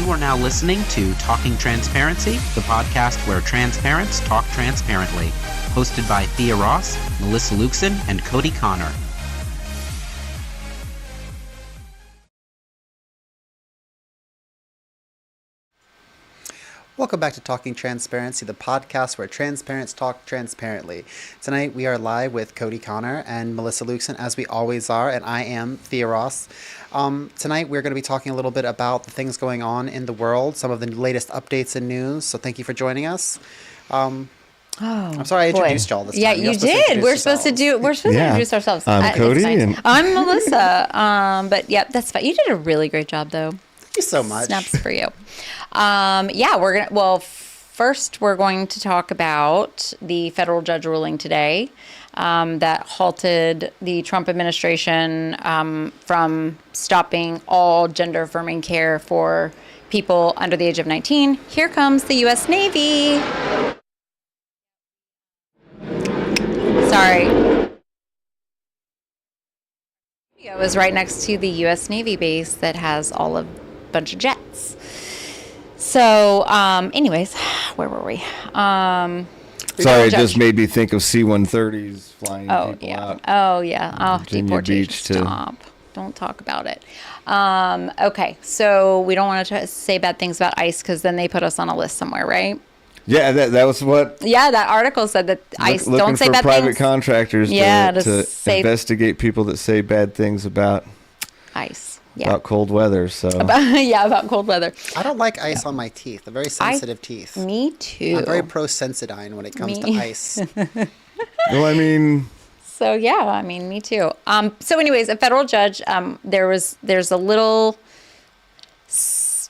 You are now listening to Talking Transparency, the podcast where transparents talk transparently. Hosted by Thea Ross, Melissa Luxon, and Cody Connor. Welcome back to Talking Transparency, the podcast where transparents talk transparently. Tonight we are live with Cody Connor and Melissa Luxon, as we always are, and I am Thea Ross. Tonight we're going to be talking a little bit about the things going on in the world, some of the latest updates and news, so thank you for joining us. I'm sorry I introduced y'all this time. Yeah, you did. We're supposed to introduce ourselves. I'm Cody. And I'm Melissa. But yeah, that's fine. You did a really great job, though. Thank you so much. Snaps for you. First we're going to talk about the federal judge ruling today that halted the Trump administration from stopping all gender affirming care for people under the age of 19. Here comes the U.S. Navy. Sorry. I was right next to the U.S. Navy base that has a bunch of jets. So, anyways, where were we? Sorry, it just made me think of C-130s flying people out. Oh, yeah. Oh, Virginia deportation. Beach to... Stop. Don't talk about it. Okay, so we don't want to say bad things about ICE because then they put us on a list somewhere, right? Yeah, that was what... Yeah, that article said that ICE don't say bad things. Looking for private contractors to investigate people that say bad things about ICE. Yeah. About cold weather, so... About cold weather. I don't like ice on my teeth. They're very sensitive teeth. Me too. I'm very pro-Sensodyne when it comes to ice. Well, I mean... So, yeah, I mean, me too. So, anyways, a federal judge, there's a little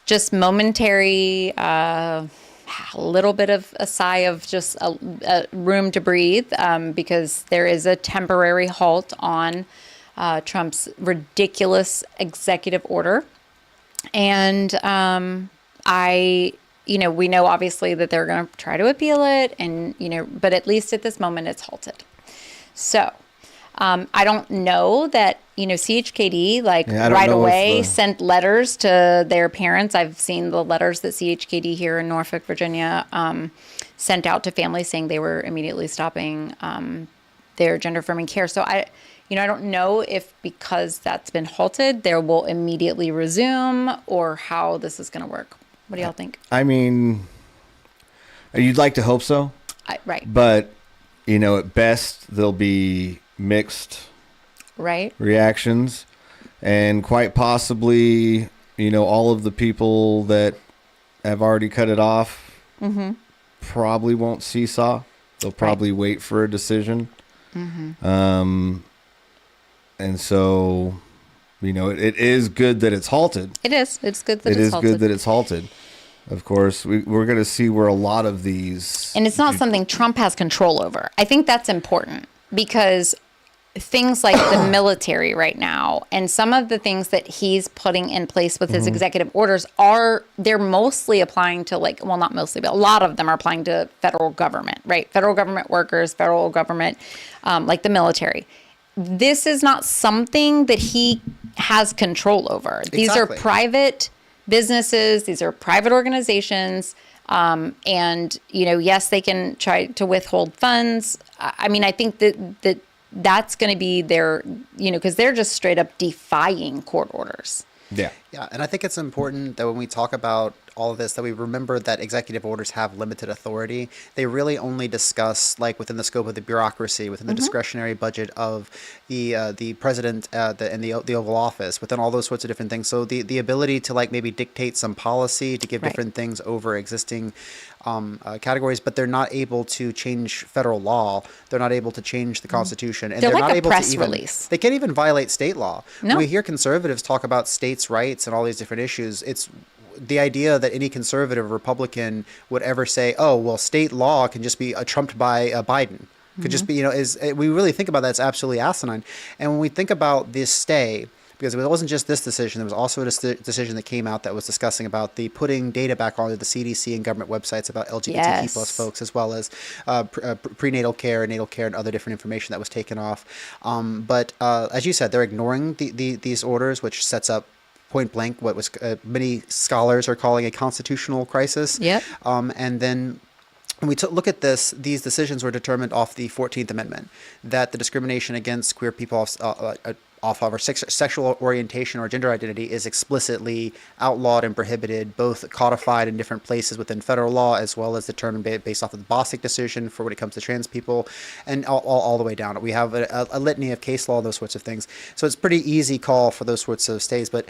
just momentary... a little bit of a sigh of just a room to breathe because there is a temporary halt on Trump's ridiculous executive order. And we know obviously that they're going to try to appeal it and, but at least at this moment it's halted. So I don't know that, CHKD right away sent letters to their parents. I've seen the letters that CHKD here in Norfolk, Virginia, sent out to families saying they were immediately stopping their gender affirming care. So I don't know if because that's been halted, there will immediately resume or how this is going to work. What do y'all think? I mean, you'd like to hope so. Right. But, at best, there'll be mixed reactions. And quite possibly, all of the people that have already cut it off probably won't seesaw. They'll probably wait for a decision. And so, it is good that it's halted. It is. It's good that it's halted. It is good that it's halted. Of course, we're going to see where a lot of these... And it's not something Trump has control over. I think that's important because things like the military right now and some of the things that he's putting in place with his executive orders they're mostly applying to not mostly, but a lot of them are applying to federal government, right? Federal government workers, federal government, like the military. This is not something that he has control over. These are private businesses. These are private organizations. And, yes, they can try to withhold funds. I mean, I think that's going to be their, because they're just straight up defying court orders. Yeah. Yeah. And I think it's important that when we talk about all of this, that we remember that executive orders have limited authority. They really only discuss within the scope of the bureaucracy, within the discretionary budget of the president and the Oval Office, within all those sorts of different things. So the ability to maybe dictate some policy, to give different things over existing categories, but they're not able to change federal law. They're not able to change the Constitution, and they're not able to even. They can't even violate state law. No. We hear conservatives talk about states' rights and all these different issues. It's the idea that any conservative Republican would ever say, "Oh, well, state law can just be trumped by Biden." Could just be, we really think about that. It's absolutely asinine. And when we think about this stay, because it wasn't just this decision, there was also a decision that came out that was discussing about the putting data back onto the CDC and government websites about LGBTQ plus folks, as well as prenatal care, natal care, and other different information that was taken off. But as you said, they're ignoring these orders, which sets up point blank what was many scholars are calling a constitutional crisis. Yep. And then when we look at these decisions were determined off the 14th Amendment, that the discrimination against queer people off of our sexual orientation or gender identity is explicitly outlawed and prohibited, both codified in different places within federal law, as well as determined based off of the Bostick decision for when it comes to trans people, and all the way down. We have a litany of case law, those sorts of things. So it's pretty easy call for those sorts of stays. But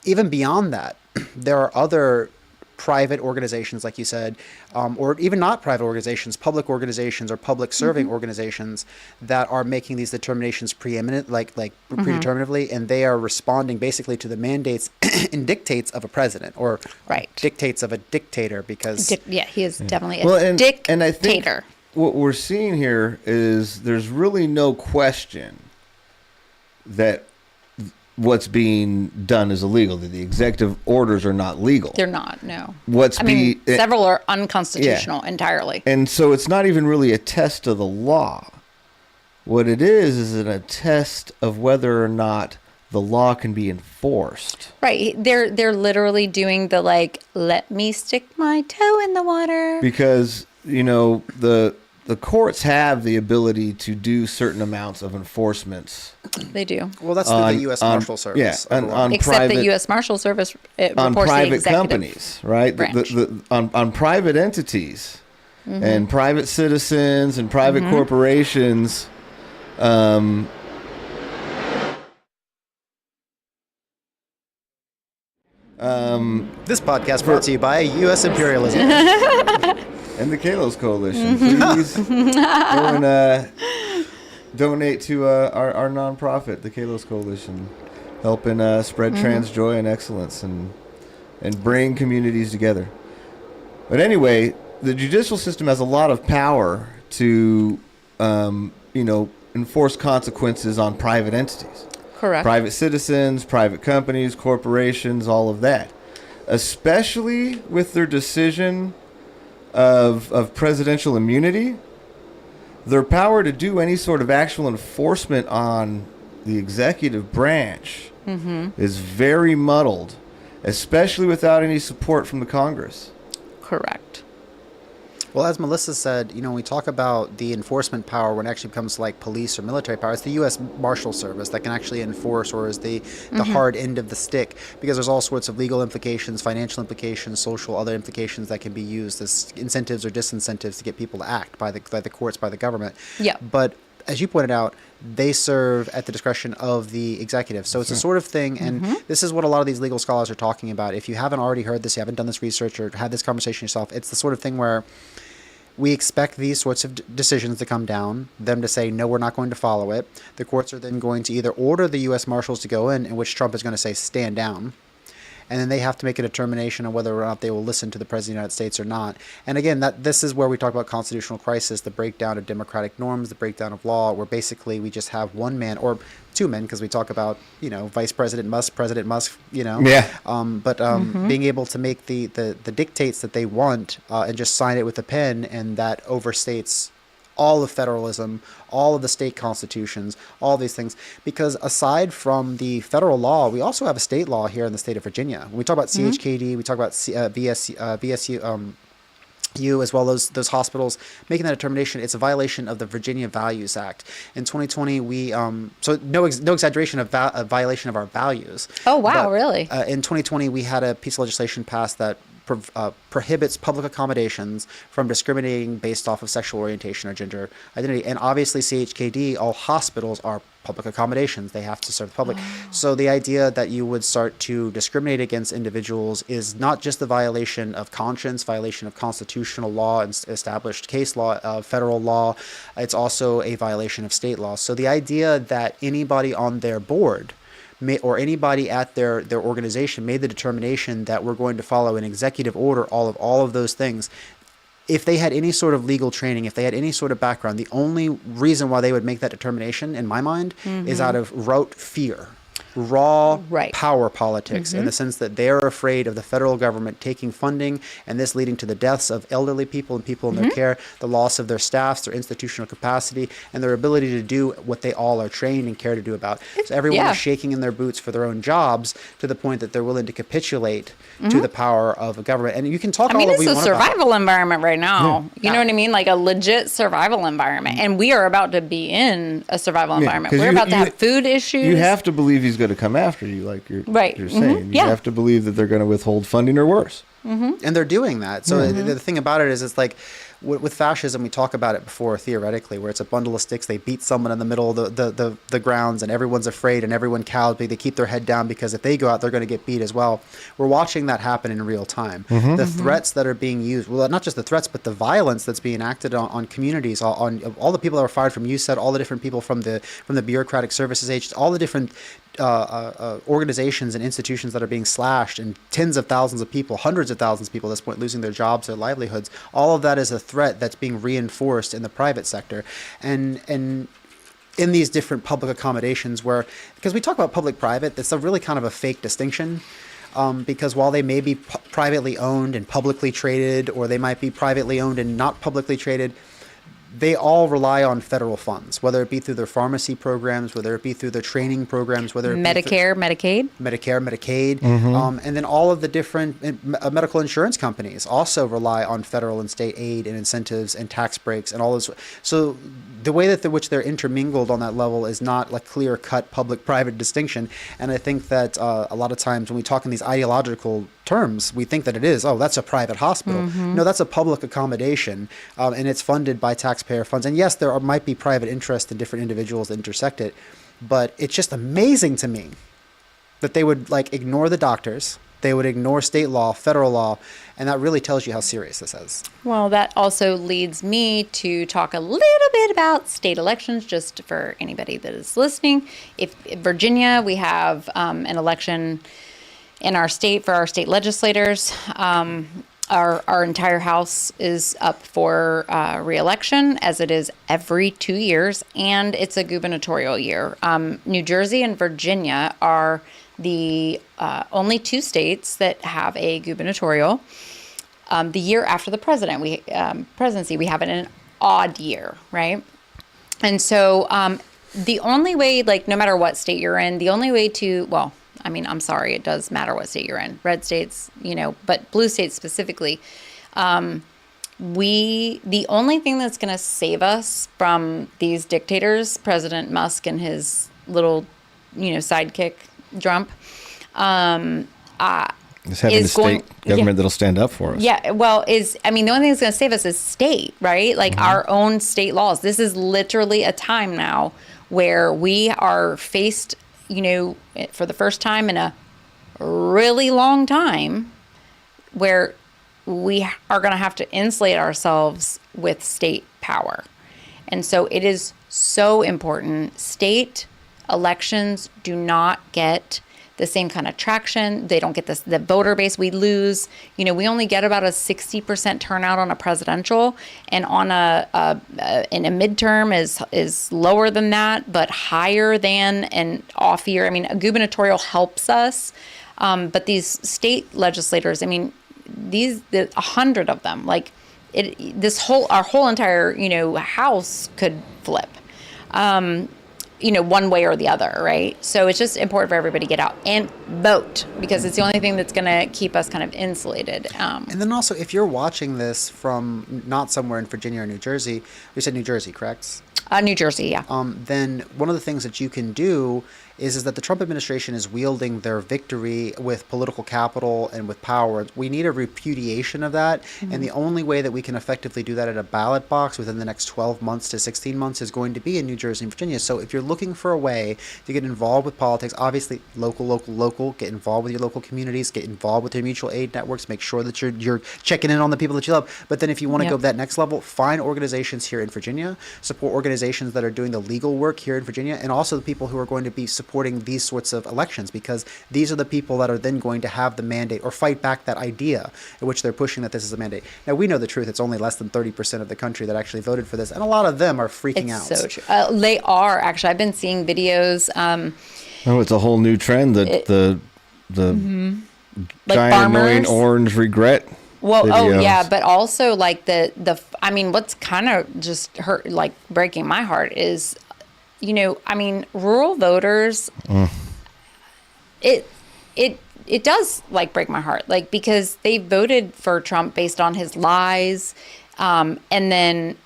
even beyond that, there are other private organizations, like you said, or even not private organizations, public organizations or public serving organizations that are making these determinations preeminent, predeterminatively, and they are responding basically to the mandates and dictates of a president or dictates of a dictator, because he is definitely a dictator. And I think what we're seeing here is there's really no question that what's being done is illegal. The executive orders are not legal. They're not, no. Several are unconstitutional entirely. And so it's not even really a test of the law. What it is a test of whether or not the law can be enforced. Right. They're literally doing the let me stick my toe in the water. Because, the courts have the ability to do certain amounts of enforcements. They do. Well, that's the U.S. Marshal Service. Yeah, except the U.S. Marshal Service on reports private the companies, right? On private entities and private citizens and private corporations. This podcast brought to you by U.S. imperialism. And the Kalos Coalition. Please go and donate to our nonprofit, the Kalos Coalition, helping spread trans joy and excellence and bring communities together. But anyway, the judicial system has a lot of power to, enforce consequences on private entities. Correct. Private citizens, private companies, corporations, all of that. Especially with their decision of presidential immunity, their power to do any sort of actual enforcement on the executive branch is very muddled, especially without any support from the Congress. Correct. Well, as Melissa said, when we talk about the enforcement power when it actually becomes like police or military power, it's the U.S. Marshal Service that can actually enforce, or is the hard end of the stick, because there's all sorts of legal implications, financial implications, social, other implications that can be used as incentives or disincentives to get people to act by the courts, by the government. Yeah. But as you pointed out, they serve at the discretion of the executive. So it's a sort of thing, and this is what a lot of these legal scholars are talking about. If you haven't already heard this, you haven't done this research or had this conversation yourself, it's the sort of thing where we expect these sorts of decisions to come down, them to say, no, we're not going to follow it. The courts are then going to either order the U.S. Marshals to go in which Trump is going to say, stand down. And then they have to make a determination on whether or not they will listen to the President of the United States or not. And again, this is where we talk about constitutional crisis, the breakdown of democratic norms, the breakdown of law, where basically we just have one man, or two men, because we talk about, Vice President Musk, President Musk, being able to make the dictates that they want and just sign it with a pen, and that overstates all of federalism, all of the state constitutions, all these things. Because aside from the federal law, we also have a state law here in the state of Virginia. When we talk about CHKD, we talk about VSU, as well as those hospitals making that determination. It's a violation of the Virginia Values Act. In 2020, we so no exaggeration of a violation of our values. Oh wow, really? In 2020, we had a piece of legislation passed that prohibits public accommodations from discriminating based off of sexual orientation or gender identity. And obviously CHKD, all hospitals are public accommodations. They have to serve the public. So the idea that you would start to discriminate against individuals is not just the violation of conscience, violation of constitutional law and established case law, federal law. It's also a violation of state law. So the idea that anybody on their board or anybody at their organization made the determination that we're going to follow an executive order, all of those things, if they had any sort of legal training, if they had any sort of background, the only reason why they would make that determination, in my mind, is out of rote fear. raw Right. power politics in the sense that they're afraid of the federal government taking funding and this leading to the deaths of elderly people and people in their care, the loss of their staffs, their institutional capacity, and their ability to do what they all are trained and care to do about. So everyone is shaking in their boots for their own jobs to the point that they're willing to capitulate to the power of a government. And you can talk all it's we a want survival environment right now. You know what I mean? Like a legit survival environment. And we are about to be in a survival environment. 'cause We're about to have food issues. You have to believe he's going to come after you, like you're saying. You Yeah. have to believe that they're going to withhold funding or worse. And they're doing that. So the thing about it is, it's like with fascism, we talk about it before theoretically, where it's a bundle of sticks. They beat someone in the middle of the grounds, and everyone's afraid, and everyone cows. They keep their head down because if they go out, they're going to get beat as well. We're watching that happen in real time. The threats that are being used, well, not just the threats, but the violence that's being acted on communities, on all the people that were fired from USAID, all the different people from the bureaucratic services agents, all the different organizations and institutions that are being slashed, and tens of thousands of people, hundreds of thousands of people at this point losing their jobs, their livelihoods. All of that is a threat that's being reinforced in the private sector. And in these different public accommodations because we talk about public-private, it's a really kind of a fake distinction. Because while they may be privately owned and publicly traded, or they might be privately owned and not publicly traded, they all rely on federal funds, whether it be through their pharmacy programs, whether it be through their training programs, whether it Medicare, Medicaid. And then all of the different medical insurance companies also rely on federal and state aid and incentives and tax breaks and all those. So the way that which they're intermingled on that level is not like clear-cut public-private distinction. And I think that a lot of times when we talk in these ideological terms, we think that it is, that's a private hospital. No, that's a public accommodation, and it's funded by taxpayer funds. And yes, there might be private interest in different individuals that intersect it, but it's just amazing to me that they would ignore the doctors, they would ignore state law, federal law, and that really tells you how serious this is. Well, that also leads me to talk a little bit about state elections, just for anybody that is listening. If Virginia, we have an election in our state for our state legislators. Our entire house is up for re-election, as it is every 2 years, and it's a gubernatorial year. New Jersey and Virginia are the only two states that have a gubernatorial. The year after the presidency, we have an odd year, right? And so the only way, no matter what state you're in, the only way to, I'm sorry, it does matter what state you're in. Red states, but blue states specifically. The only thing that's going to save us from these dictators, President Musk and his little, sidekick Trump, Just having a state government that'll stand up for us. Yeah, well, the only thing that's going to save us is state, right? Our own state laws. This is literally a time now where we are faced, for the first time in a really long time, where we are going to have to insulate ourselves with state power. And so it is so important. State elections do not get the same kind of traction. They don't get the voter base. We lose. We only get about a 60% turnout on a presidential, and on in a midterm is lower than that, but higher than an off year. A gubernatorial helps us, but these state legislators. 100 of them. Our whole entire house could flip. One way or the other, right? So it's just important for everybody to get out and vote, because it's the only thing that's going to keep us kind of insulated. And then also, if you're watching this from not somewhere in Virginia or New Jersey, we said New Jersey, correct? New Jersey, yeah. Then one of the things that you can do is that the Trump administration is wielding their victory with political capital and with power. We need a repudiation of that. Mm-hmm. And the only way that we can effectively do that at a ballot box within the next 12 months to 16 months is going to be in New Jersey and Virginia. So if you're looking for a way to get involved with politics, obviously local, get involved with your local communities, get involved with your mutual aid networks, make sure that you're checking in on the people that you love. But then if you want to go that next level, find organizations here in Virginia, support organizations that are doing the legal work here in Virginia, and also the people who are going to be supporting these sorts of elections, because these are the people that are then going to have the mandate or fight back that idea in which they're pushing that this is a mandate. Now, we know the truth. It's only less than 30% of the country that actually voted for this, and a lot of them are freaking out. It's so true. They are, actually. I've been seeing videos. Oh, it's a whole new trend that the Like giant annoying farmers. orange regret. Well, oh videos. yeah, but also like I mean, what's kind of just hurt, like breaking my heart is, I mean, rural voters, it does like break my heart, like, because they voted for Trump based on his lies. And then,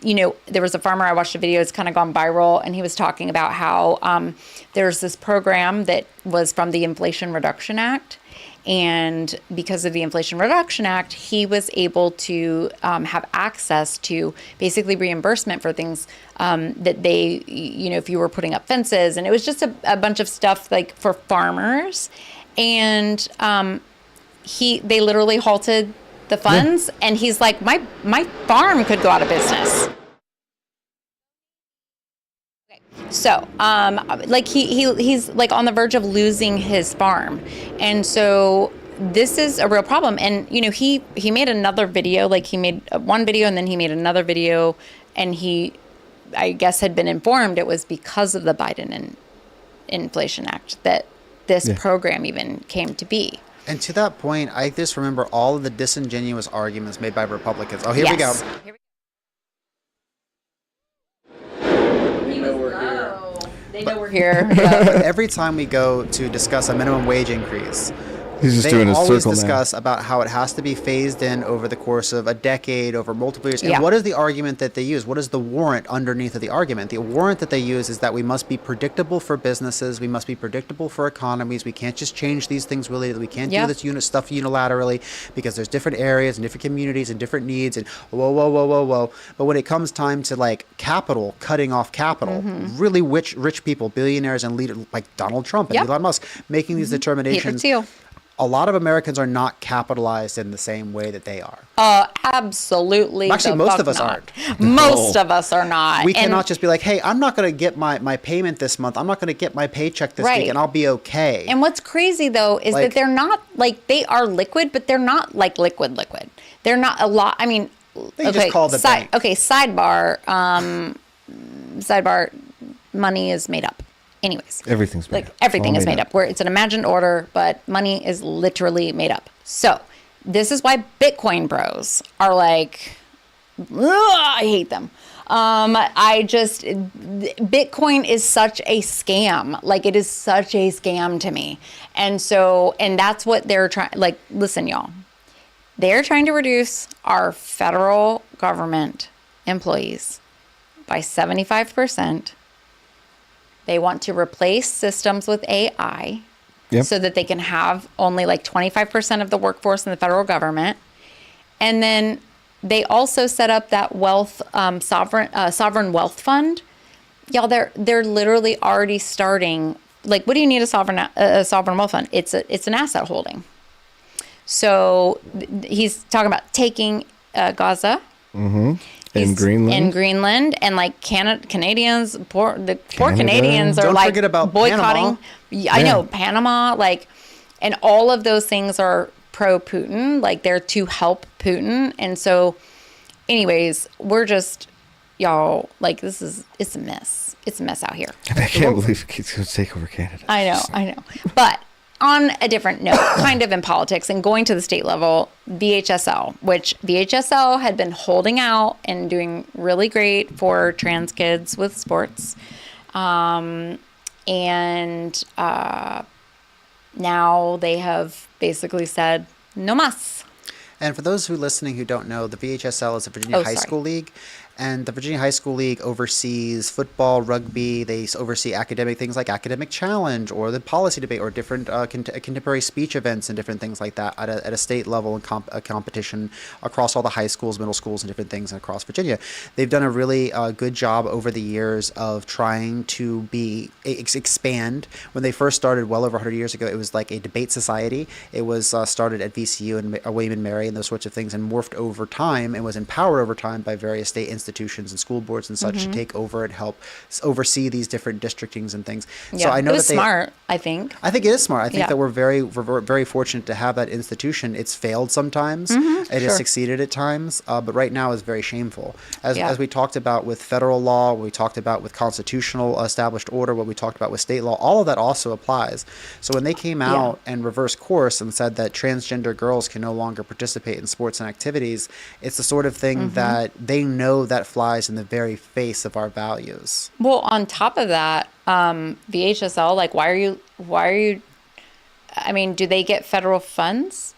there was a farmer, I watched a video, it's kind of gone viral, and he was talking about how there's this program that was from the Inflation Reduction Act. And because of the Inflation Reduction Act, he was able to have access to basically reimbursement for things that they, if you were putting up fences. And it was just a bunch of stuff like for farmers. And they literally halted the funds. And he's like, my farm could go out of business. So, like he's like on the verge of losing his farm. And so this is a real problem. And, he made another video, like he made one video and then he made another video, and he, I guess, had been informed it was because of the Biden Inflation Act that this program even came to be. And to that point, I just remember all of the disingenuous arguments made by Republicans. Oh, here we go. They know we're here. Every time we go to discuss a minimum wage increase, He's just they doing a always circle discuss about how it has to be phased in over the course of a decade, over multiple years. And Yeah. what is the argument that they use? What is the warrant underneath of the argument? The warrant that they use is that we must be predictable for businesses. We must be predictable for economies. We can't just change these things really. We can't do this stuff unilaterally because there's different areas and different communities and different needs. And whoa. But when it comes time to like capital, cutting off capital, really rich people, billionaires and leaders like Donald Trump and Elon Musk making these determinations. Peter Thiel. A lot of Americans are not capitalized in the same way that they are. Absolutely. Actually, most of us aren't. Most of us are not. We cannot just be like, hey, I'm not going to get my payment this month. I'm not going to get my paycheck this week, and I'll be okay. And what's crazy, though, is that they're not, like, they are liquid, but they're not, like, liquid. They're not a lot. I mean, they just call the bank. Okay, sidebar, money is made up. Anyways, Everything's made up. Everything is made up. Where it's an imagined order, but money is literally made up. So this is why Bitcoin bros are like, I hate them. Bitcoin is such a scam. Like, it is such a scam to me. And that's what they're trying. Like, listen, y'all, they're trying to reduce our federal government employees by 75%. They want to replace systems with AI so that they can have only like 25% of the workforce in the federal government. And then they also set up that sovereign wealth fund. Y'all, they're literally already starting. Like, what do you need a sovereign wealth fund? It's an asset holding. So he's talking about taking Gaza. In Greenland, and like Canadians, poor Canadians are Don't like forget about boycotting. Panama. I know, Panama, like, and all of those things are pro Putin, like they're to help Putin. And so anyways, we're just, y'all, like, it's a mess. It's a mess out here. I can't believe it's going to take over Canada. I know. But on a different note, kind of in politics and going to the state level, VHSL, which VHSL had been holding out and doing really great for trans kids with sports. And now they have basically said, no mas. And for those who listening who don't know, the VHSL is the Virginia High School League. And the Virginia High School League oversees football, rugby. They oversee academic things like Academic Challenge or the policy debate or different contemporary speech events and different things like that at a state level and competition across all the high schools, middle schools, and different things across Virginia. They've done a really good job over the years of trying to expand. When they first started well over 100 years ago, it was like a debate society. It was started at VCU and William and Mary and those sorts of things, and morphed over time and was empowered over time by various state institutions institutions and school boards and such to take over and help oversee these different districtings and things. Yeah. So I know it was that smart, I think. I think it is smart. I think Yeah. that we're very fortunate to have that institution. It's failed sometimes. It has succeeded at times, but right now is very shameful. As we talked about with federal law, we talked about with constitutional established order, what we talked about with state law, all of that also applies. So when they came out and reversed course and said that transgender girls can no longer participate in sports and activities, it's the sort of thing that they know that flies in the very face of our values. Well, on top of that, VHSL, like, why are you, I mean, do they get federal funds?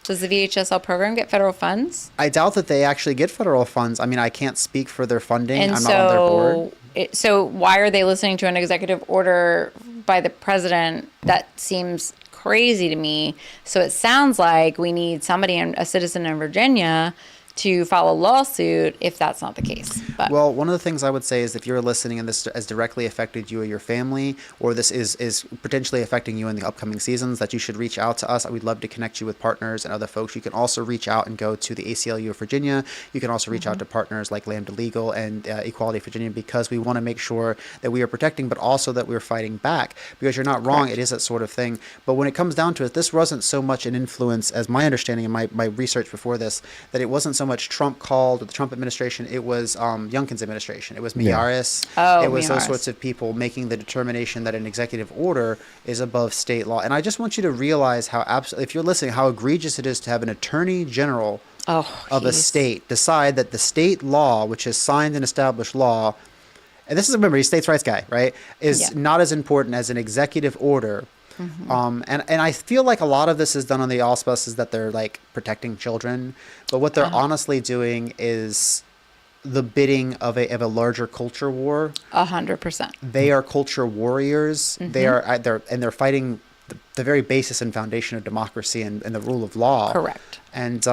Does the VHSL program get federal funds? I doubt that they actually get federal funds. I mean, I can't speak for their funding. And I'm not on their board. So why are they listening to an executive order by the president? That seems crazy to me. So it sounds like we need somebody, a citizen in Virginia, to file a lawsuit if that's not the case. But. Well, one of the things I would say is if you're listening and this has directly affected you or your family, or this is potentially affecting you in the upcoming seasons, that you should reach out to us. We'd love to connect you with partners and other folks. You can also reach out and go to the ACLU of Virginia. You can also reach out to partners like Lambda Legal and Equality of Virginia, because we want to make sure that we are protecting, but also that we're fighting back, because you're not wrong. Correct. It is that sort of thing. But when it comes down to it, this wasn't so much an influence, as my understanding and my research before this, that it wasn't so much Trump called or the Trump administration. It was Youngkin's administration. It was Miyares. It was those sorts of people making the determination that an executive order is above state law. And I just want you to realize how if you're listening, how egregious it is to have an attorney general of a state decide that the state law, which is signed and established law, and this is, remember, he's a states' rights guy, right, is not as important as an executive order. And I feel like a lot of this is done on the auspices that they're like protecting children, but what they're honestly doing is the bidding of a larger culture war. 100%. They are culture warriors. They're fighting the very basis and foundation of democracy and the rule of law. Correct. And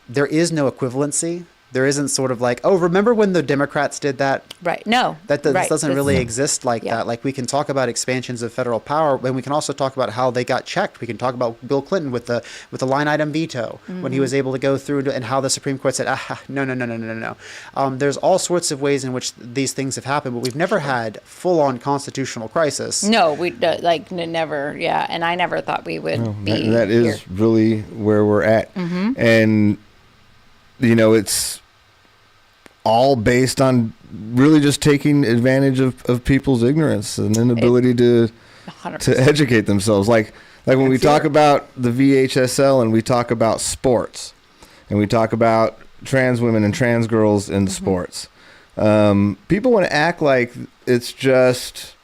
there is no equivalency. There isn't sort of like, oh, remember when the Democrats did that? Right. No. That doesn't really exist like that. Like, we can talk about expansions of federal power, and we can also talk about how they got checked. We can talk about Bill Clinton with the line item veto when he was able to go through, and how the Supreme Court said, no. There's all sorts of ways in which these things have happened, but we've never had full-on constitutional crisis. No, we never. Yeah, and I never thought we would be. That is here. Really where we're at, and it's all based on really just taking advantage of people's ignorance and inability to educate themselves. Like when we talk about the VHSL and we talk about sports and we talk about trans women and trans girls in sports, people want to act like it's just,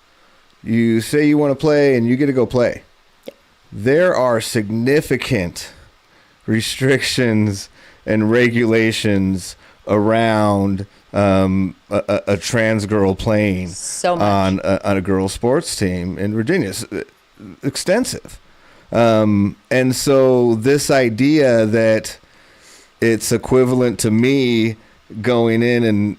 you say you want to play and you get to go play. Yep. There are significant restrictions and regulations around a trans girl playing on a girls' sports team in Virginia. It's extensive. And so this idea that it's equivalent to me going in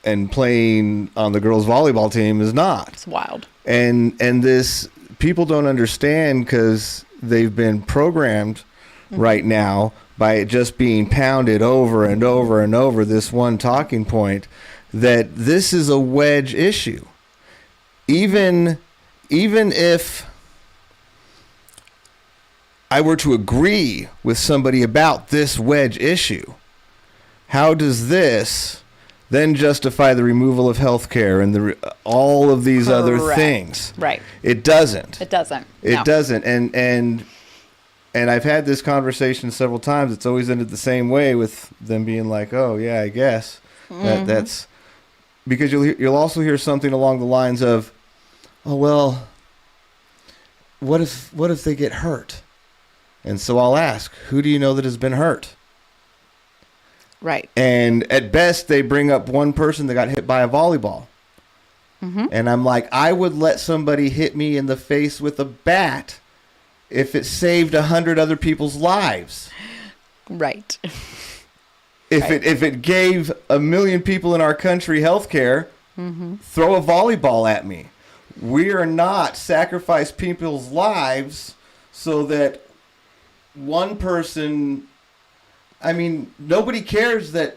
and playing on the girls' volleyball team is not. It's wild. And this, people don't understand, because they've been programmed right now by it just being pounded over and over and over, this one talking point, that this is a wedge issue. Even if I were to agree with somebody about this wedge issue, how does this then justify the removal of health care and all of these other things? Right. It doesn't. It doesn't. It doesn't. And I've had this conversation several times. It's always ended the same way, with them being like, "Oh yeah, I guess that's," because you'll also hear something along the lines of, "Oh well, what if they get hurt?" And so I'll ask, "Who do you know that has been hurt?" Right. And at best, they bring up one person that got hit by a volleyball. And I'm like, I would let somebody hit me in the face with a bat if it saved 100 other people's lives. Right. If it gave 1 million people in our country health care, throw a volleyball at me. We are not sacrifice people's lives so that one person, I mean, nobody cares that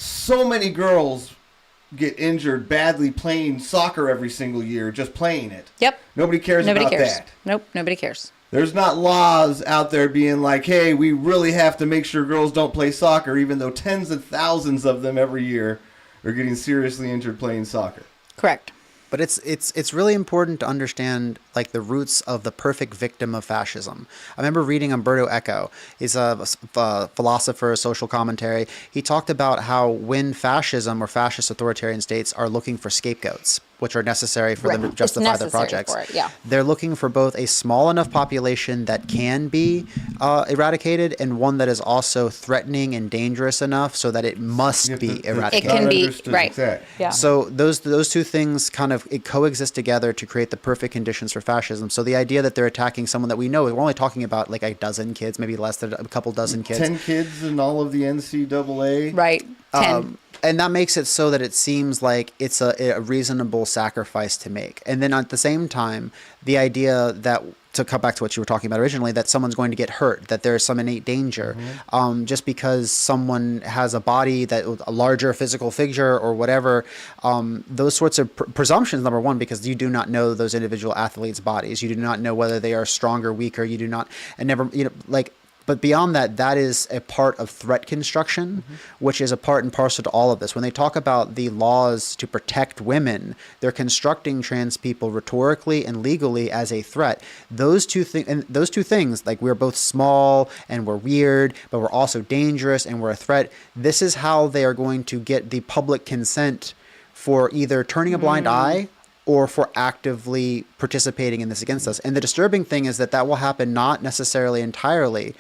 so many girls get injured badly playing soccer every single year, just playing it. Yep. Nobody cares about that. Nope, nobody cares. There's not laws out there being like, hey, we really have to make sure girls don't play soccer, even though tens of thousands of them every year are getting seriously injured playing soccer. Correct. But it's really important to understand like the roots of the perfect victim of fascism. I remember reading Umberto Eco. He's a philosopher, social commentary. He talked about how when fascism or fascist authoritarian states are looking for scapegoats, which are necessary for them to justify their projects, they're looking for both a small enough population that can be eradicated and one that is also threatening and dangerous enough so that it must be eradicated. It can be, right. Yeah. So those two things kind of coexist together to create the perfect conditions for fascism. So the idea that they're attacking someone that we know, we're only talking about like a dozen kids, maybe less than a couple dozen kids. 10 kids in all of the NCAA. Right. 10. And that makes it so that it seems like it's a reasonable sacrifice to make. And then at the same time, the idea that, to come back to what you were talking about originally, that someone's going to get hurt, that there's some innate danger, just because someone has a body that a larger physical figure or whatever, those sorts of presumptions, number one, because you do not know those individual athletes' bodies. You do not know whether they are stronger, weaker. You do not, and never, like, but beyond that, that is a part of threat construction, which is a part and parcel to all of this. When they talk about the laws to protect women, they're constructing trans people rhetorically and legally as a threat. Those two things, like we're both small and we're weird, but we're also dangerous and we're a threat. This is how they are going to get the public consent for either turning a blind eye or for actively participating in this against us. And the disturbing thing is that will happen not necessarily entirely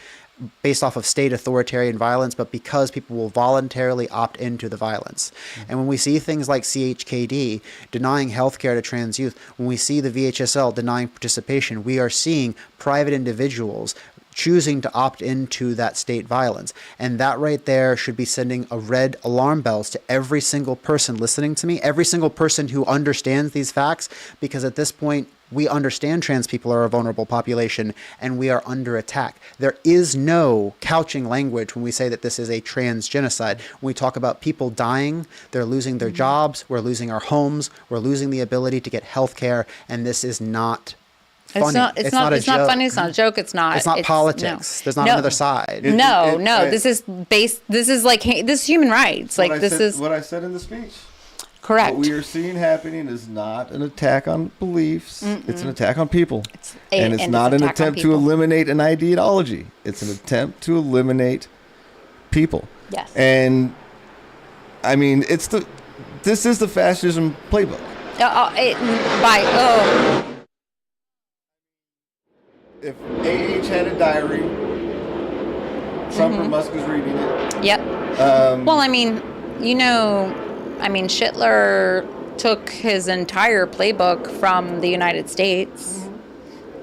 based off of state authoritarian violence, but because people will voluntarily opt into the violence. And when we see things like CHKD denying healthcare to trans youth, when we see the VHSL denying participation, we are seeing private individuals choosing to opt into that state violence. And that right there should be sending a red alarm bells to every single person listening to me, every single person who understands these facts, because at this point, we understand trans people are a vulnerable population and we are under attack. There is no couching language when we say that this is a trans genocide. When we talk about people dying, they're losing their jobs, we're losing our homes, we're losing the ability to get health care, and this is not funny. It's not funny. It's not a joke. It's not politics. No. There's not another side. This is human rights. Like what I said in the speech. Correct. What we are seeing happening is not an attack on beliefs. It's an attack on people. It's not an attempt to eliminate an ideology. It's an attempt to eliminate people. Yes. And I mean, this is the fascism playbook. If A.H. had a diary, Trump or Musk is reading it. Yep. Hitler took his entire playbook from the United States.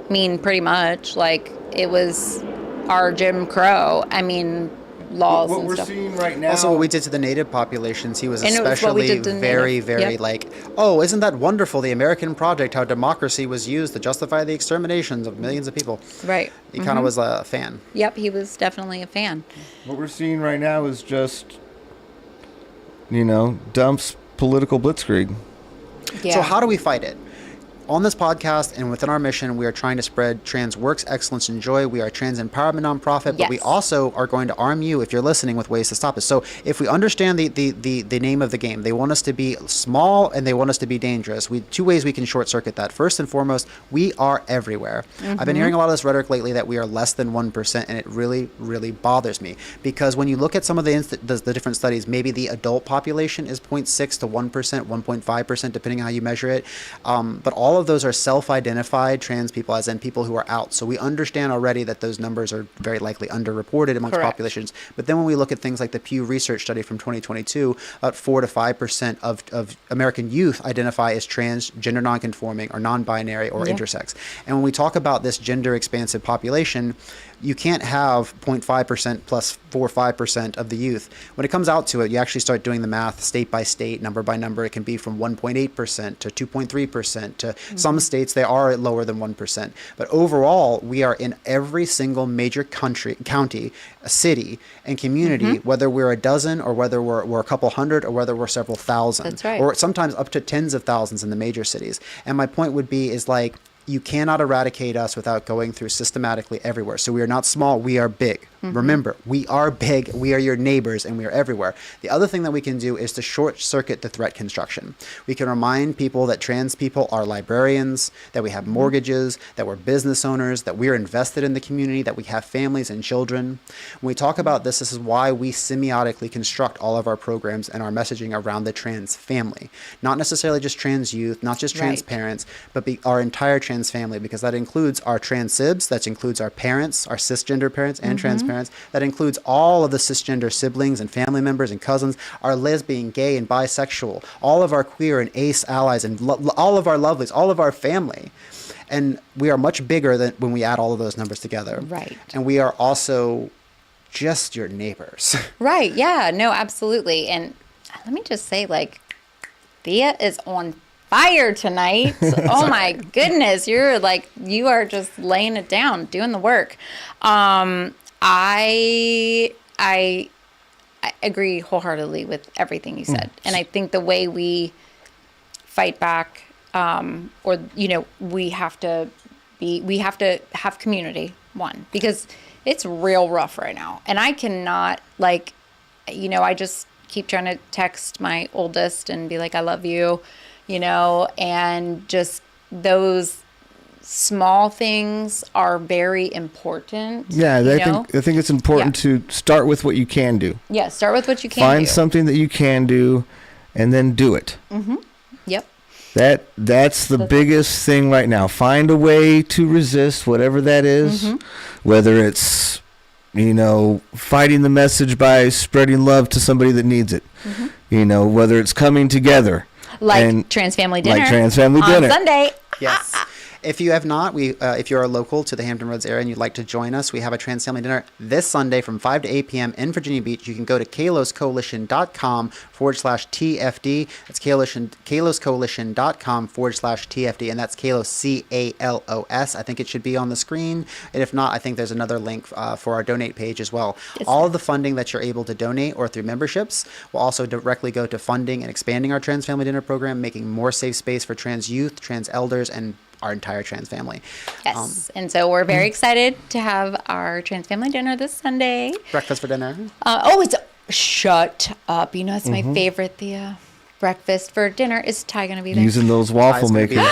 Pretty much. Like, it was our Jim Crow. Laws what and we're stuff. Seeing right now. Also, what we did to the native populations, he was especially very like, oh, isn't that wonderful? The American project, how democracy was used to justify the exterminations of millions of people. Right. He kind of was a fan. Yep, he was definitely a fan. What we're seeing right now is just, dumps political blitzkrieg. Yeah. So how do we fight it? On this podcast and within our mission, we are trying to spread trans works, excellence, and joy. We are a trans empowerment nonprofit, but we also are going to arm you, if you're listening, with ways to stop it. So if we understand the name of the game, they want us to be small and they want us to be dangerous. Two ways we can short circuit that. First and foremost, we are everywhere. I've been hearing a lot of this rhetoric lately that we are less than 1%, and it really, really bothers me, because when you look at some of the different studies, maybe the adult population is 0.6 to 1%, 1.5%, depending on how you measure it. But all of those are self-identified trans people, as in people who are out. So we understand already that those numbers are very likely underreported amongst populations. But then when we look at things like the Pew Research study from 2022, about 4 to 5% of American youth identify as trans, gender nonconforming, or non-binary, or intersex. And when we talk about this gender expansive population, you can't have 0.5% plus 4 or 5% of the youth. When it comes out to it, you actually start doing the math state by state, number by number. It can be from 1.8% to 2.3% to Some states, they are lower than 1%. But overall, we are in every single major county, city, and community, whether we're a dozen or whether we're a couple hundred or whether we're several thousand. That's right. Or sometimes up to tens of thousands in the major cities. And my point would be is like, you cannot eradicate us without going through systematically everywhere. So we are not small, we are big. Remember, we are big, we are your neighbors, and we are everywhere. The other thing that we can do is to short circuit the threat construction. We can remind people that trans people are librarians, that we have mortgages, that we're business owners, that we're invested in the community, that we have families and children. When we talk about this is why we semiotically construct all of our programs and our messaging around the trans family. Not necessarily just trans youth, not just trans parents, but our entire trans family, because that includes our trans sibs, that includes our parents, our cisgender parents and trans parents, that includes all of the cisgender siblings and family members and cousins, our lesbian, gay, and bisexual, all of our queer and ace allies, and all of our lovelies, all of our family. And we are much bigger than when we add all of those numbers together. Right. And we are also just your neighbors. Right. Yeah. No, absolutely. And let me just say, like, Thea is on fire tonight. Oh my goodness. You are just laying it down, doing the work. I agree wholeheartedly with everything you said. And I think the way we fight back, we have to have community, one, because it's real rough right now. And I cannot, I just keep trying to text my oldest and be like, I love you, and just those small things are very important. Yeah, I think it's important to start with what you can do. Yeah, start with what you can Find do. something that you can do and then do it. Yep. That's the biggest thing right now. Find a way to resist whatever that is, whether it's, fighting the message by spreading love to somebody that needs it, whether it's coming together. Trans Family Dinner. On Sunday. Yes. If you have not, if you are local to the Hampton Roads area and you'd like to join us, we have a Trans Family Dinner this Sunday from 5 to 8 p.m. in Virginia Beach. You can go to kaloscoalition.com/TFD. That's kaloscoalition.com/TFD, and that's Kalos, CALOS. I think it should be on the screen. And if not, I think there's another link for our donate page as well. Yes. All of the funding that you're able to donate or through memberships will also directly go to funding and expanding our Trans Family Dinner program, making more safe space for trans youth, trans elders, and our entire trans family. Yes. And so we're very excited to have our Trans Family Dinner this Sunday. Breakfast for dinner. Shut up. It's my favorite, Thea. Breakfast for dinner. Is Ty going to be there? Using those waffle makers.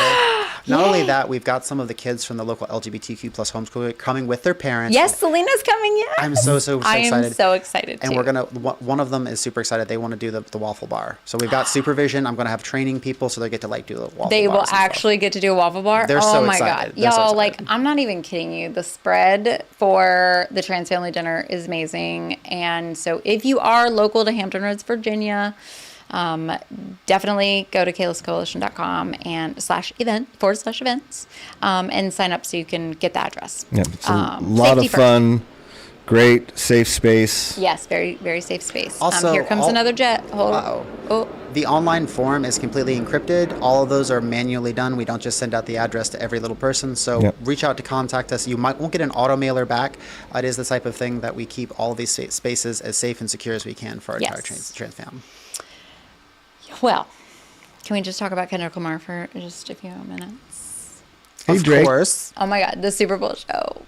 Not only that, we've got some of the kids from the local LGBTQ plus homeschooler coming with their parents. Yes, Selena's coming. Yes. I'm so excited. I am so excited too. And one of them is super excited. They want to do the waffle bar. So we've got supervision. I'm going to have training people so they get to do the waffle bar. They will actually get to do a waffle bar? They're so excited. God. Y'all, I'm not even kidding you. The spread for the Trans Family Dinner is amazing. And so if you are local to Hampton Roads, Virginia, definitely go to kaloscoalition.com and /events and sign up so you can get the address. Yeah, it's a lot of fun. Great, safe space. Yes, very, very safe space. Also, here comes another jet. The online form is completely encrypted. All of those are manually done. We don't just send out the address to every little person. So reach out to contact us. You won't get an auto mailer back. It is the type of thing that we keep all of these spaces as safe and secure as we can for our entire trans fam. Well, can we just talk about Kendrick Lamar for just a few minutes? Hey, Drake. Of course. Oh my God, the Super Bowl show.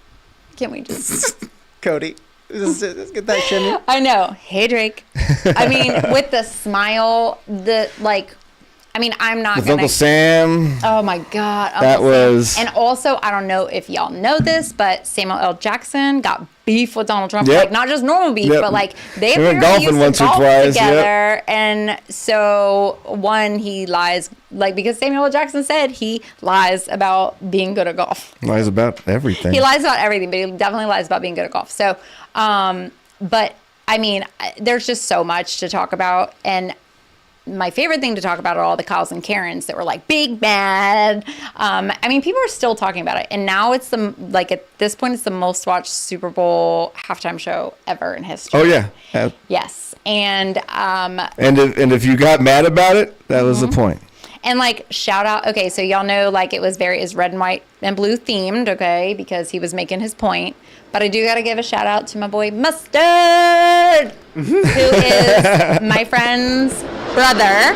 Can we just... Cody, let's get that shimmy. I know. Hey, Drake. I mean, with the smile, I'm not with gonna... Uncle Sam. Oh my God. That was... And also, I don't know if y'all know this, but Samuel L. Jackson got beef with Donald Trump. Yep. Not just normal beef, but they went apparently used to golf twice, together. And so, he lies, because Samuel L. Jackson said he lies about being good at golf. Lies about everything. He lies about everything, but he definitely lies about being good at golf. So, but I mean, there's just so much to talk about. And my favorite thing to talk about are all the Kyles and Karens that were big bad. People are still talking about it. And now it's at this point, it's the most watched Super Bowl halftime show ever in history. Oh, yeah. Yes. And if you got mad about it, that was the point. And like, shout out. Okay, so y'all know, like, it was red and white and blue themed. Okay, because he was making his point. But I do got to give a shout out to my boy Mustard, who is my friend's brother.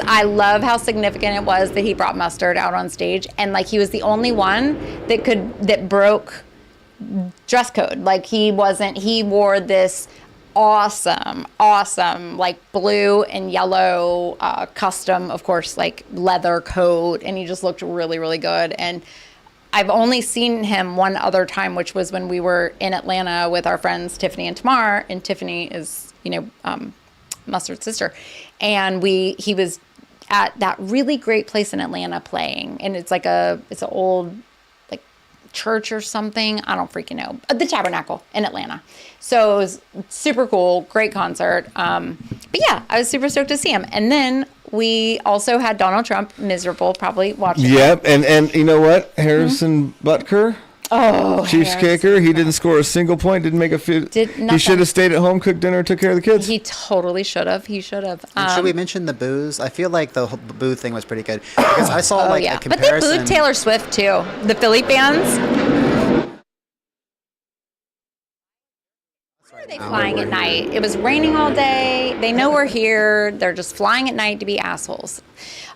I love how significant it was that he brought Mustard out on stage, and like, he was the only one that broke dress code. Like, he wore this awesome like blue and yellow custom, of course, like leather coat, and he just looked really, really good. And I've only seen him one other time, which was when we were in Atlanta with our friends Tiffany and Tamar, and Tiffany is, Mustard's sister, and he was at that really great place in Atlanta playing, and it's an old like church or something, I don't freaking know, the Tabernacle in Atlanta. So it was super cool, great concert. But yeah, I was super stoked to see him. And then we also had Donald Trump, miserable, probably watching. Yep, and you know what, Harrison Butker. Oh, Chiefs kicker. He didn't score a single point. Didn't make a field. He should have stayed at home, cooked dinner, took care of the kids. He totally should have. He should have. And should we mention the booze? I feel like the boo thing was pretty good because I saw a comparison. But they booed Taylor Swift too. The Philly fans. Why are they flying at night? It was raining all day. They know we're here. They're just flying at night to be assholes.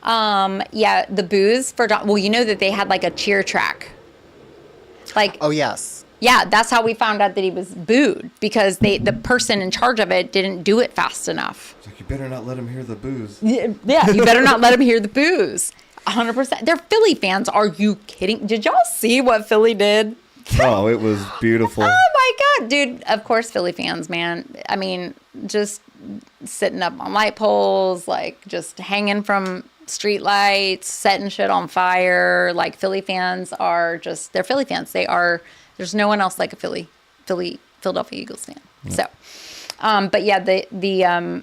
The booze for you know that they had like a cheer track. Like, oh yes, yeah, that's how we found out that he was booed, because the person in charge of it didn't do it fast enough. It's like, you better not let him hear the booze. Yeah, you better not let him hear the booze. 100%. They're Philly fans. Are you kidding? Did y'all see what Philly did? Oh, it was beautiful. Oh my God, dude. Of course, Philly fans, man. I mean, just sitting up on light poles, like just hanging from street lights, setting shit on fire. Like, Philly fans they're Philly fans. There's no one else like a Philadelphia Eagles fan. Yep. So, but yeah,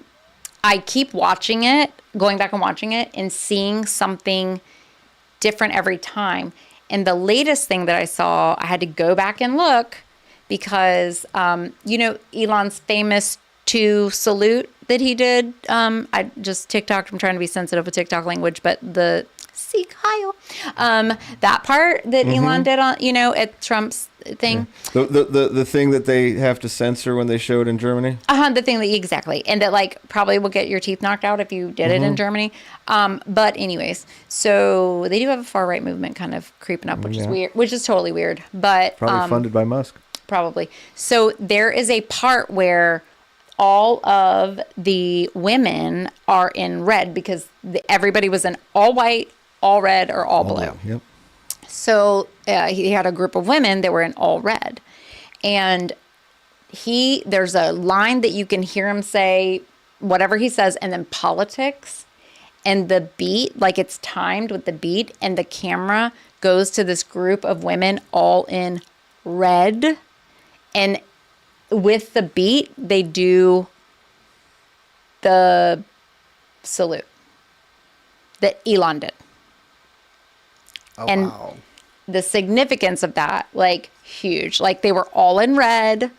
I keep watching it, going back and watching it and seeing something different every time. And the latest thing that I saw, I had to go back and look because, Elon's famous to salute that he did. I just TikTok. I'm trying to be sensitive with TikTok language, but the "Seek Heil," that part that Elon did on, at Trump's thing. Yeah. The thing that they have to censor when they show it in Germany. The thing that exactly, and that like probably will get your teeth knocked out if you did it in Germany. But anyways, so they do have a far right movement kind of creeping up, which is weird, which is totally weird. But probably funded by Musk. Probably. So there is a part where all of the women are in red because everybody was in all white, all red, or all blue. Yep. So he had a group of women that were in all red. And there's a line that you can hear him say whatever he says, and then politics. And the beat, like it's timed with the beat, and the camera goes to this group of women all in red. And with the beat, they do the salute that Elon did. Oh, and wow. The significance of that, like, huge. Like, they were all in red.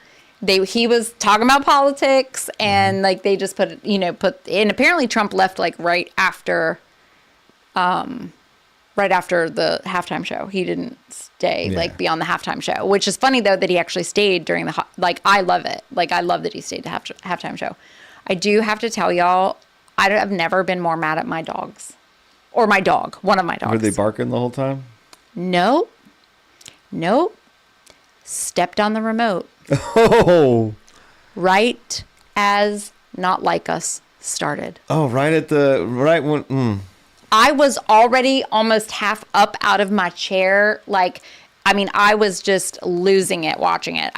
He was talking about politics, and like they just put, and apparently Trump left like right after the halftime show. He didn't stay like beyond the halftime show, which is funny though that he actually stayed during the I love it. Like, I love that he stayed to halftime show. I do have to tell y'all, I've never been more mad at my dogs, or my dog, one of my dogs. Were they barking the whole time? Nope. Stepped on the remote. Oh. Right as Not Like Us started. Oh, right when. I was already almost half up out of my chair. Like, I mean, I was just losing it watching it.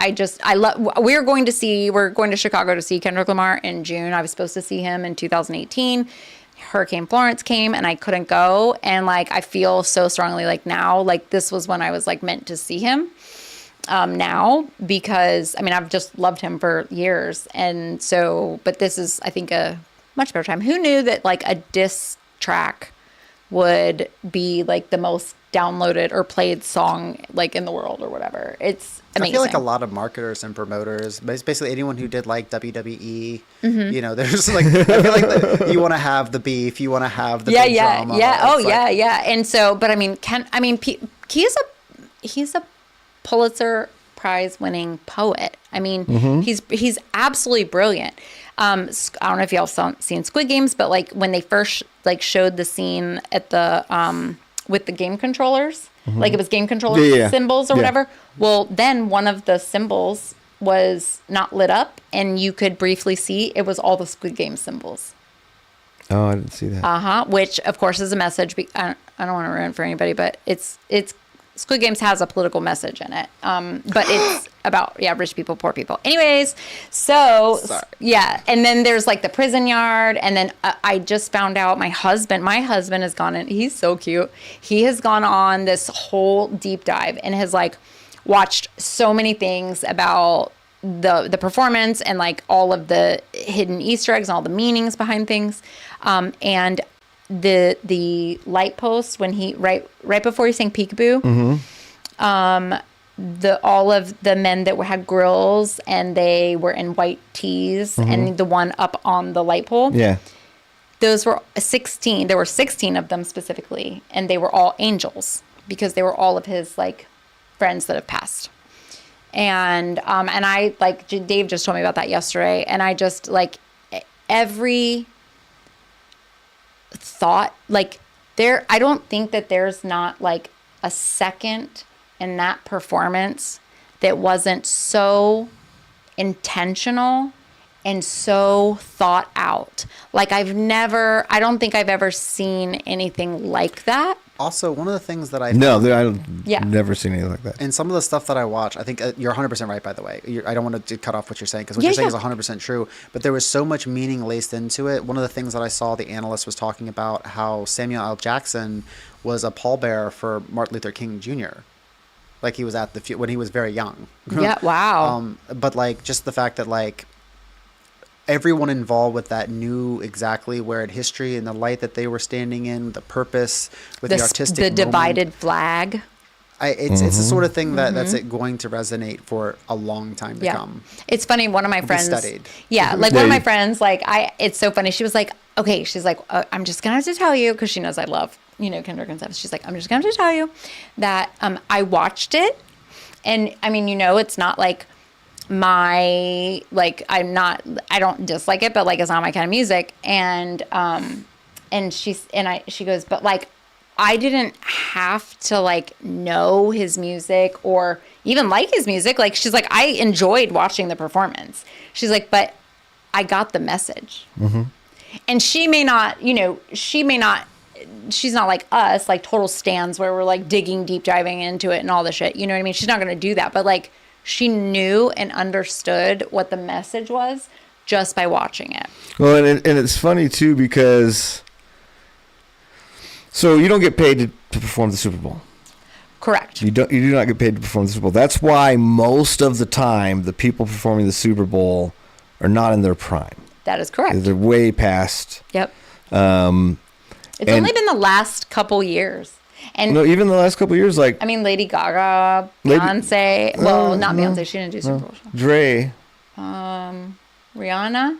We're going to Chicago to see Kendrick Lamar in June. I was supposed to see him in 2018. Hurricane Florence came and I couldn't go. And like, I feel so strongly like now, like this was when I was like meant to see him. Now, because I mean, I've just loved him for years. And so, but this is, I think, a much better time. Who knew that like a diss track would be like the most downloaded or played song like in the world or whatever. It's amazing. I feel like a lot of marketers and promoters, basically anyone who did like WWE, you know, there's like, I feel like you want to have the beef, you want to have the big drama. Yeah. And so, but I mean, he's a Pulitzer Prize winning poet. I mean, he's absolutely brilliant. I don't know if y'all seen Squid Games, but like when they first like showed the scene at the with the game controllers, like it was game controller symbols or whatever. Well, then one of the symbols was not lit up, and you could briefly see it was all the Squid Game symbols. Oh, I didn't see that. Which of course is a message. I don't want to ruin it for anybody, but it's Squid Games has a political message in it. But it's about, rich people, poor people. Anyways, so, and then there's like the prison yard. And then I just found out my husband has gone in. He's so cute. He has gone on this whole deep dive and has like watched so many things about the performance and like all of the hidden Easter eggs and all the meanings behind things. And the light post when he right before he sang Peekaboo, all of the men that had grills and they were in white tees and the one up on the light pole, those were 16. There were 16 of them specifically, and they were all angels because they were all of his like friends that have passed. And I like Dave just told me about that yesterday, and I just like every thought like I don't think that there's not like a second in that performance that wasn't so intentional and so thought out. Like I don't think I've ever seen anything like that. Also, one of the things that I've never seen anything like that. And some of the stuff that I watch, I think you're 100% right, by the way. I don't want to cut off what you're saying, because what you're saying is 100% true. But there was so much meaning laced into it. One of the things that I saw the analyst was talking about how Samuel L. Jackson was a pallbearer for Martin Luther King Jr. Like he was at when he was very young. Yeah, wow. But like just the fact that like everyone involved with that knew exactly where in history and the light that they were standing in, the purpose with the artistic the moment. Divided flag. It's the sort of thing that's going to resonate for a long time to come. It's funny. One of my friends, studied. One of my friends, like it's so funny. She was like, okay, she's like, I'm just gonna have to tell you, because she knows I love, Kendrick and stuff. She's like, I'm just gonna have to tell you that I watched it, and I mean, it's not like my like I don't dislike it, but like it's not my kind of music. And she goes, but like I didn't have to like know his music or even like his music. Like she's like, I enjoyed watching the performance. She's like, but I got the message. And she may not, she's not like us, like total stans where we're like digging, deep diving into it and all the shit. You know what I mean? She's not going to do that. But like she knew and understood what the message was just by watching it. Well, and it's funny too, because so you don't get paid to perform the Super Bowl. Correct. You do not get paid to perform the Super Bowl. That's why most of the time the people performing the Super Bowl are not in their prime. That is correct. They're way past. Yep. It's only been the last couple years. And no, even the last couple of years, like I mean, Lady Gaga, Beyonce. Not Beyonce. She didn't do Super Bowl. Dre. Rihanna.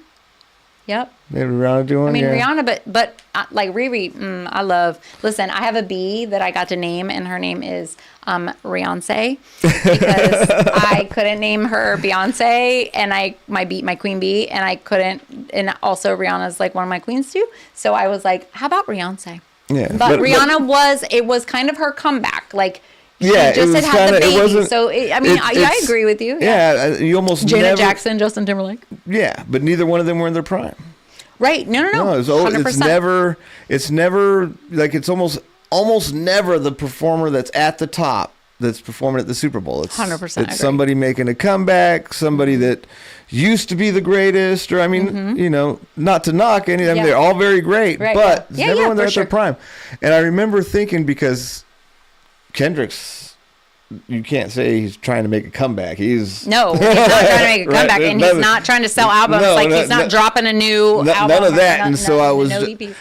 Yep. Maybe Rihanna doing. I mean, Rihanna, but like Riri, I love. Listen, I have a bee that I got to name, and her name is Rihanna, because I couldn't name her Beyonce, and my queen bee, and I couldn't, and also Rihanna's like one of my queens too. So I was like, how about Rihanna? Yeah, but Rihanna it was kind of her comeback, like. Yeah, she just had the baby, so I agree with you. Yeah, you almost Janet Jackson, Justin Timberlake. Yeah, but neither one of them were in their prime. Right? No. 100%. It's never like it's almost never the performer that's at the top that's performing at the Super Bowl. It's 100%. It's somebody making a comeback, somebody that used to be the greatest, or I mean, not to knock any of them, they're all very great, but it's never when they're at their prime. And I remember thinking, because Kendrick's you can't say he's trying to make a comeback. He's not trying to make a comeback, and he's not trying to sell albums. He's not dropping a new album. None of that.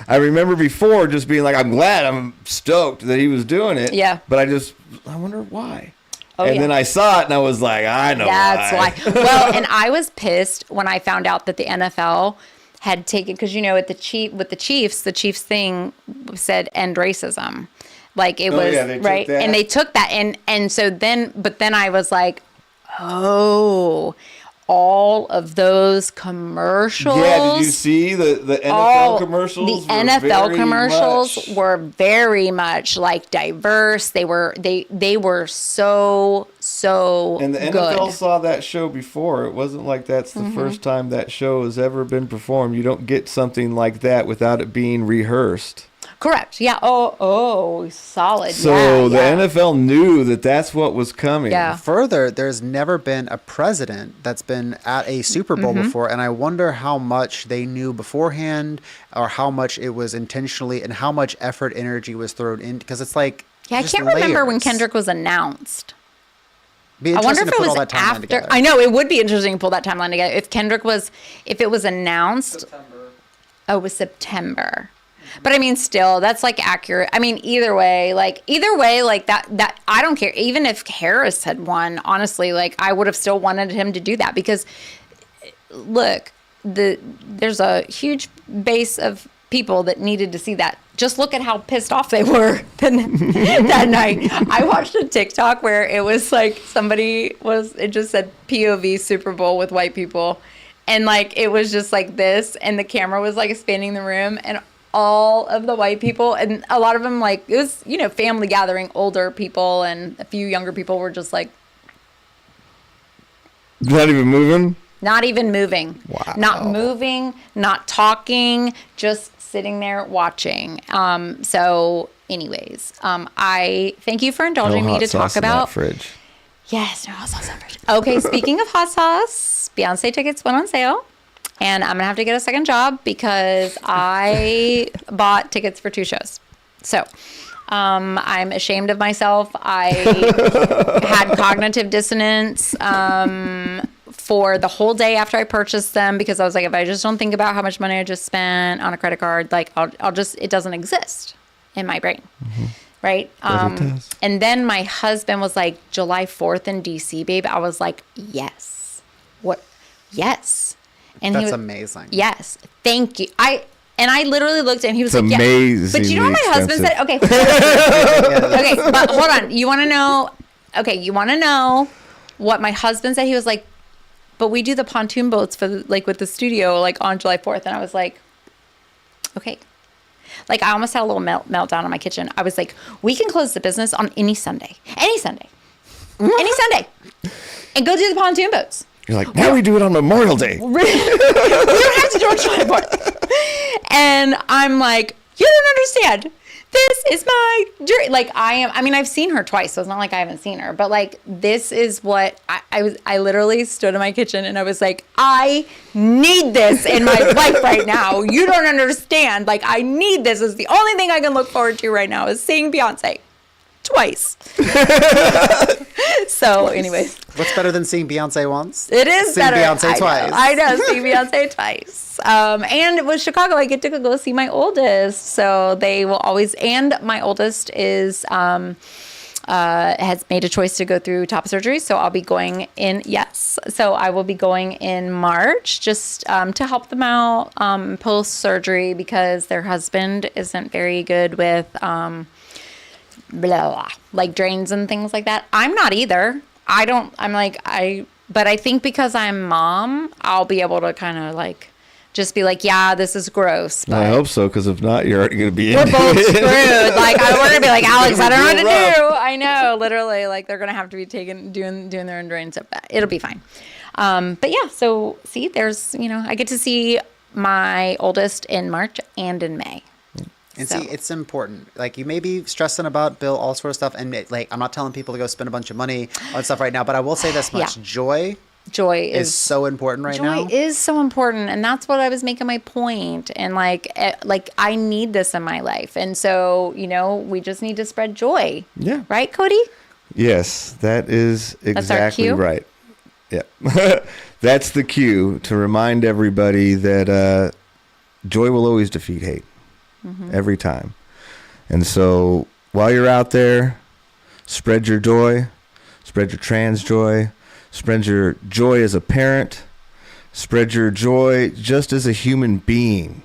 I remember before just being like, I'm stoked that he was doing it. Yeah. But I wonder why. Then I saw it and I was like, I know that's why. Well, and I was pissed when I found out that the NFL had taken, because with the Chiefs thing said end racism. Like it was right, and they took that, and so then I was like, oh, all of those commercials. Yeah, did you see the NFL commercials? The NFL commercials were very much like diverse. They were so and the NFL saw that show before. It wasn't like that's the first time that show has ever been performed. You don't get something like that without it being rehearsed. Correct. Yeah. Oh, solid. So the NFL knew that that's what was coming. Yeah. Further, there's never been a president that's been at a Super Bowl before, and I wonder how much they knew beforehand, or how much it was intentionally, and how much effort, energy was thrown in. Because it's like, I can't remember when Kendrick was announced. I wonder if it was after. I know it would be interesting to pull that timeline together. If it was announced. September. Oh, it was September. But I mean, still, that's like accurate. I mean, either way, like that, I don't care. Even if Harris had won, honestly, like I would have still wanted him to do that, because look, there's a huge base of people that needed to see that. Just look at how pissed off they were that night. I watched a TikTok where it was like it just said POV Super Bowl with white people. And like, it was just like this, and the camera was like spanning the room, and all of the white people, and a lot of them, like, it was, family gathering, older people and a few younger people were just like, not even moving. Wow. Not moving, not talking, just sitting there watching. So anyways, I thank you for indulging me to talk about fridge. Yes, no hot sauce in fridge. Okay, speaking of hot sauce, Beyonce tickets went on sale. And I'm going to have to get a second job because I bought tickets for 2 shows. So I'm ashamed of myself. I had cognitive dissonance for the whole day after I purchased them, because I was like, if I just don't think about how much money I just spent on a credit card, like it doesn't exist in my brain. Mm-hmm. Right. And then my husband was like, July 4th in DC, babe. I was like, yes. What? Yes. And that's amazing. Yes. Thank you. I literally looked and he was like, amazing. Yeah. But you know what my husband said? Okay. Okay. But hold on. You want to know? Okay. You want to know what my husband said? He was like, but we do the pontoon boats for with the studio, like on July 4th. And I was like, okay. Like I almost had a little meltdown in my kitchen. I was like, we can close the business on any Sunday, any Sunday, and go do the pontoon boats. You're like, now we do it on Memorial Day. We don't have to do it July 4th. And I'm like, you don't understand. This is my dream. Like I've seen her twice, so it's not like I haven't seen her. But like, this is what I literally stood in my kitchen and I was like, I need this in my life right now. You don't understand. Like, I need this. It's the only thing I can look forward to right now is seeing Beyonce. Twice. So, anyways. What's better than seeing Beyonce once? It is seeing better. Beyonce twice. I know, seeing Beyonce twice. And with Chicago, I get to go see my oldest. So they will always, and my oldest is has made a choice to go through top surgery. So I'll be going in, So I will be going in March just to help them out post-surgery, because their husband isn't very good with like drains and things like that. I'm not either. But I think because I'm mom, I'll be able to kind of like just be like, yeah, this is gross. But I hope so, because if not, you're already going to be we're both screwed. Like, we're going to be like, Alex, I don't know what to do. I know, literally, like they're going to have to be doing their own drains. So it'll be fine. But yeah, so see, there's, I get to see my oldest in March and in May. And see, it's important. Like, you may be stressing about Bill, all sort of stuff. And like, I'm not telling people to go spend a bunch of money on stuff right now, but I will say this much. Yeah. Joy is so important right now. Joy is so important. And that's what I was making my point. And like I need this in my life. And so, we just need to spread joy. Yeah. Right, Cody? Yes, that is exactly cue? right. Yeah. That's the cue to remind everybody that joy will always defeat hate. Every time. And so while you're out there, spread your joy, spread your trans joy, spread your joy as a parent, spread your joy just as a human being,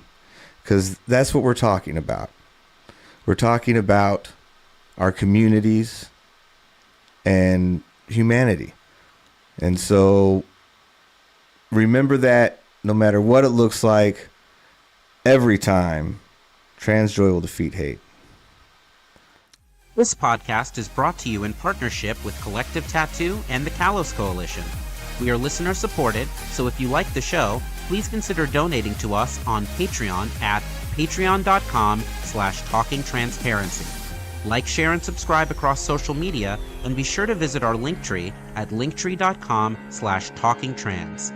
because that's what we're talking about. We're talking about our communities and humanity. And so remember that no matter what it looks like, every time, trans joy will defeat hate. This podcast is brought to you in partnership with Collective Tattoo and the Kalos Coalition. We are listener supported, so if you like the show, please consider donating to us on Patreon at patreon.com/talkingtransparency. Like, share, and subscribe across social media, and be sure to visit our Linktree at linktree.com/talkingtrans.